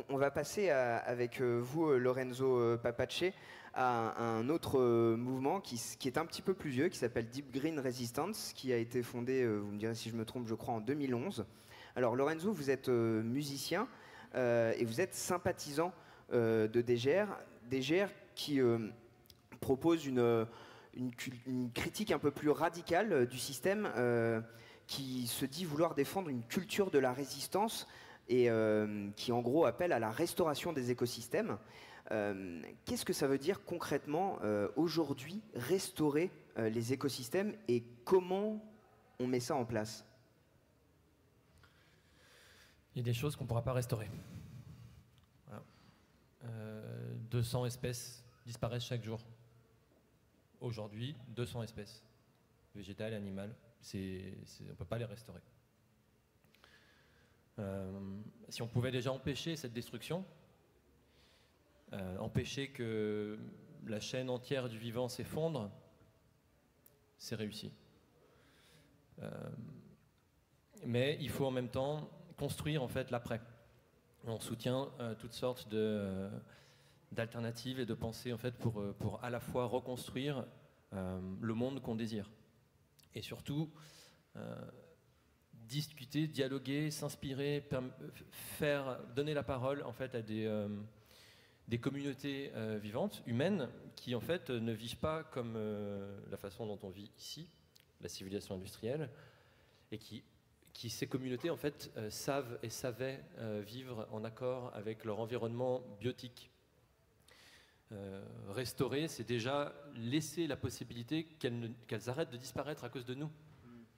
On va passer avec vous, Lorenzo Papace, à un autre mouvement qui est un petit peu plus vieux, qui s'appelle Deep Green Resistance, qui a été fondé, vous me direz si je me trompe, je crois en 2011. Alors Lorenzo, vous êtes musicien et vous êtes sympathisant de DGR. DGR qui propose une critique un peu plus radicale du système, qui se dit vouloir défendre une culture de la résistance et qui en gros appelle à la restauration des écosystèmes. Qu'est-ce que ça veut dire concrètement aujourd'hui restaurer les écosystèmes et comment on met ça en place? Il y a des choses qu'on ne pourra pas restaurer. Voilà. 200 espèces disparaissent chaque jour. Aujourd'hui, 200 espèces, végétales et animales, on ne peut pas les restaurer. Si on pouvait déjà empêcher cette destruction, empêcher que la chaîne entière du vivant s'effondre, c'est réussi. Mais il faut en même temps construire en fait l'après. On soutient toutes sortes d'alternatives et de pensées en fait pour à la fois reconstruire le monde qu'on désire et surtout discuter, dialoguer, s'inspirer, donner la parole en fait à des communautés vivantes, humaines, qui en fait ne vivent pas comme la façon dont on vit ici, la civilisation industrielle, et qui ces communautés en fait savent et savaient vivre en accord avec leur environnement biotique. Restaurer, c'est déjà laisser la possibilité qu'elles arrêtent de disparaître à cause de nous.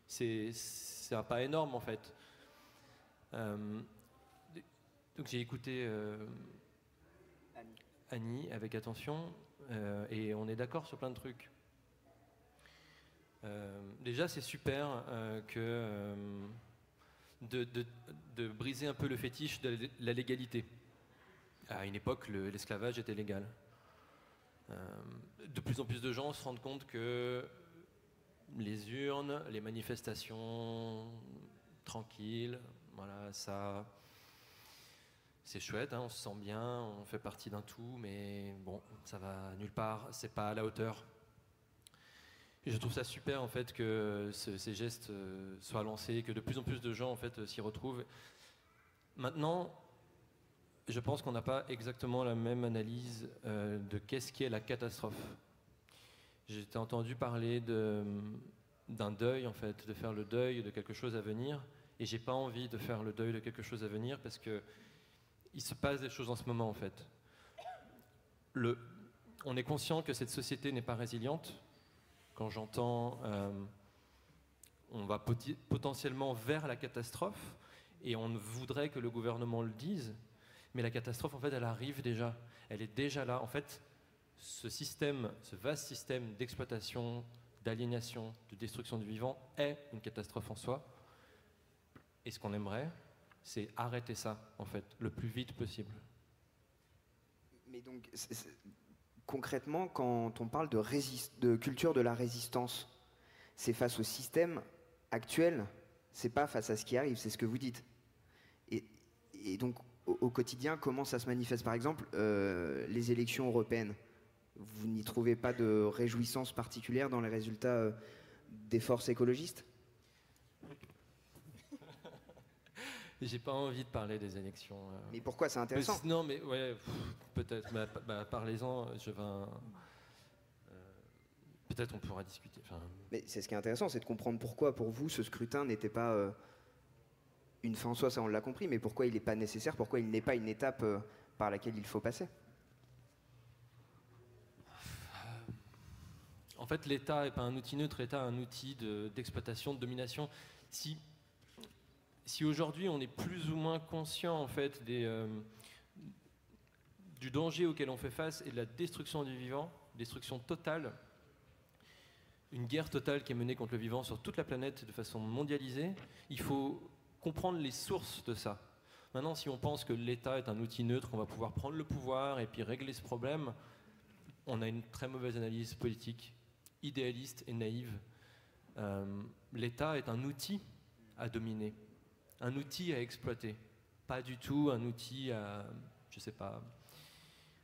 C'est un pas énorme en fait. Donc j'ai écouté Annie avec attention et on est d'accord sur plein de trucs. Déjà c'est super de briser un peu le fétiche de la légalité. À une époque, l'esclavage était légal. De plus en plus de gens se rendent compte que les urnes, les manifestations tranquilles, voilà, ça, c'est chouette, hein, on se sent bien, on fait partie d'un tout, mais bon, ça va nulle part, c'est pas à la hauteur. Et je trouve ça super en fait que ces gestes soient lancés, que de plus en plus de gens en fait s'y retrouvent. Maintenant, je pense qu'on n'a pas exactement la même analyse de qu'est-ce qui est la catastrophe. J'ai entendu parler d'un deuil, en fait, de faire le deuil de quelque chose à venir, et j'ai pas envie de faire le deuil de quelque chose à venir parce que il se passe des choses en ce moment, en fait. On est conscient que cette société n'est pas résiliente. Quand j'entends on va potentiellement vers la catastrophe, et on voudrait que le gouvernement le dise, mais la catastrophe, en fait, elle arrive déjà. Elle est déjà là. En fait, ce système, ce vaste système d'exploitation, d'aliénation, de destruction du vivant est une catastrophe en soi. Et ce qu'on aimerait, c'est arrêter ça, en fait, le plus vite possible. Mais donc, concrètement, quand on parle de culture de la résistance, c'est face au système actuel, c'est pas face à ce qui arrive, c'est ce que vous dites. Et donc, au quotidien, comment ça se manifeste? Par exemple, les élections européennes. Vous n'y trouvez pas de réjouissance particulière dans les résultats des forces écologistes? J'ai pas envie de parler des élections. Mais pourquoi? C'est intéressant. Non, mais ouais, peut-être. Parlez-en. Peut-être on pourra discuter. Enfin... Mais c'est ce qui est intéressant, c'est de comprendre pourquoi, pour vous, ce scrutin n'était pas une fin en soi, ça on l'a compris, mais pourquoi il n'est pas nécessaire, pourquoi il n'est pas une étape par laquelle il faut passer? En fait, l'État n'est pas un outil neutre, l'État est un outil d'exploitation, de domination. Si aujourd'hui on est plus ou moins conscient en fait du danger auquel on fait face et de la destruction du vivant, destruction totale, une guerre totale qui est menée contre le vivant sur toute la planète de façon mondialisée, il faut comprendre les sources de ça. Maintenant, si on pense que l'État est un outil neutre, qu'on va pouvoir prendre le pouvoir et puis régler ce problème, on a une très mauvaise analyse politique, idéaliste et naïve. L'État est un outil à dominer, un outil à exploiter. pas du tout un outil à, je sais pas,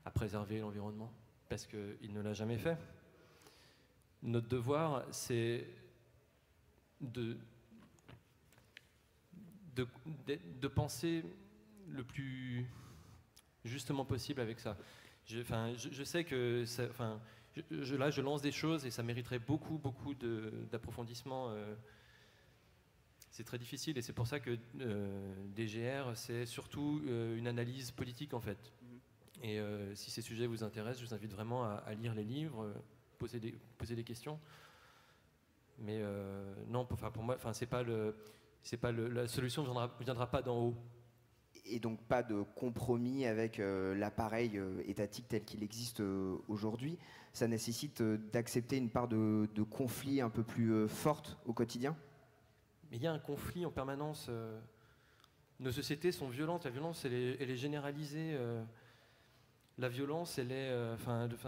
à préserver l'environnement, parce qu'il ne l'a jamais fait. Notre devoir, c'est de penser le plus justement possible avec ça. Je sais que là, je lance des choses et ça mériterait beaucoup d'approfondissement. C'est très difficile et c'est pour ça que DGR, c'est surtout une analyse politique en fait. Et si ces sujets vous intéressent, je vous invite vraiment à lire les livres, poser des questions. Mais non, pour moi, la solution ne viendra pas d'en haut. Et donc pas de compromis avec l'appareil étatique tel qu'il existe aujourd'hui. Ça nécessite d'accepter une part de conflit un peu plus forte au quotidien. Mais il y a un conflit en permanence. Nos sociétés sont violentes. La violence, elle est généralisée. La violence, elle est.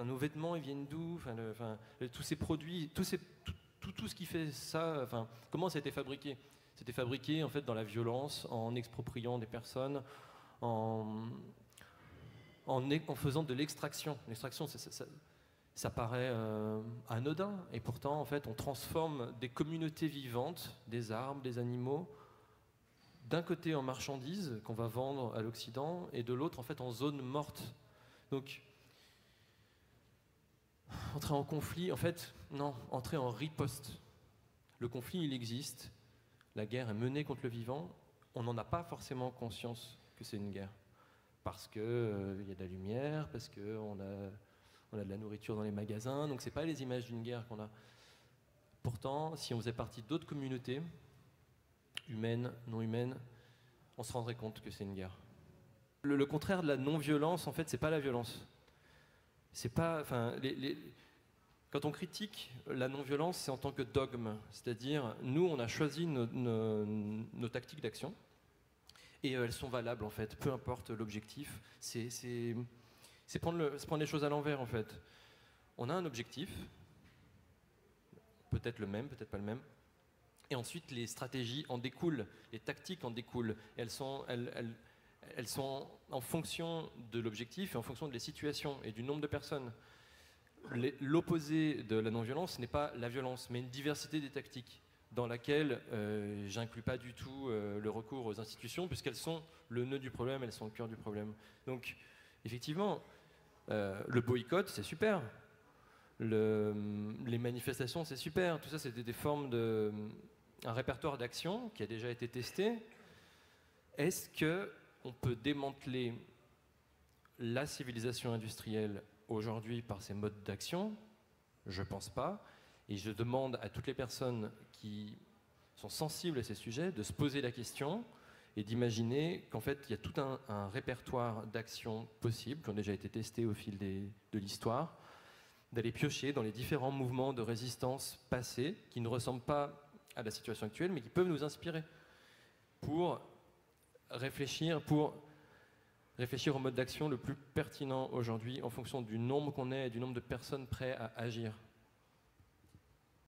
Nos vêtements, ils viennent d'où? Tous ces produits, tout ce qui fait ça. Comment ça a été fabriqué? C'était fabriqué en fait dans la violence, en expropriant des personnes, en faisant de l'extraction. L'extraction, ça paraît anodin, et pourtant en fait, on transforme des communautés vivantes, des arbres, des animaux, d'un côté en marchandises qu'on va vendre à l'Occident, et de l'autre en fait en zone morte. Donc, entrer en conflit, en fait, non, entrer en riposte. Le conflit, il existe. La guerre est menée contre le vivant, on n'en a pas forcément conscience que c'est une guerre. Parce qu'il y a de la lumière, parce qu'on a de la nourriture dans les magasins, donc ce n'est pas les images d'une guerre qu'on a. Pourtant, si on faisait partie d'autres communautés, humaines, non humaines, on se rendrait compte que c'est une guerre. Le contraire de la non-violence, en fait, c'est pas la violence. C'est pas... Quand on critique la non-violence, c'est en tant que dogme. C'est-à-dire, nous, on a choisi nos tactiques d'action et elles sont valables, en fait, peu importe l'objectif. C'est prendre les choses à l'envers, en fait. On a un objectif, peut-être le même, peut-être pas le même, et ensuite, les stratégies en découlent, les tactiques en découlent. Elles sont en fonction de l'objectif et en fonction des situations et du nombre de personnes. L'opposé de la non-violence n'est pas la violence, mais une diversité des tactiques dans laquelle j'inclus pas du tout le recours aux institutions, puisqu'elles sont le nœud du problème, elles sont le cœur du problème. Donc, effectivement, le boycott, c'est super. Les manifestations, c'est super. Tout ça, c'était des formes un répertoire d'actions qui a déjà été testé. Est-ce qu'on peut démanteler la civilisation industrielle aujourd'hui par ces modes d'action? Je ne pense pas. Et je demande à toutes les personnes qui sont sensibles à ces sujets de se poser la question et d'imaginer qu'en fait, il y a tout un répertoire d'actions possibles qui ont déjà été testés au fil de l'histoire, d'aller piocher dans les différents mouvements de résistance passés qui ne ressemblent pas à la situation actuelle, mais qui peuvent nous inspirer pour réfléchir au mode d'action le plus pertinent aujourd'hui en fonction du nombre qu'on est et du nombre de personnes prêtes à agir.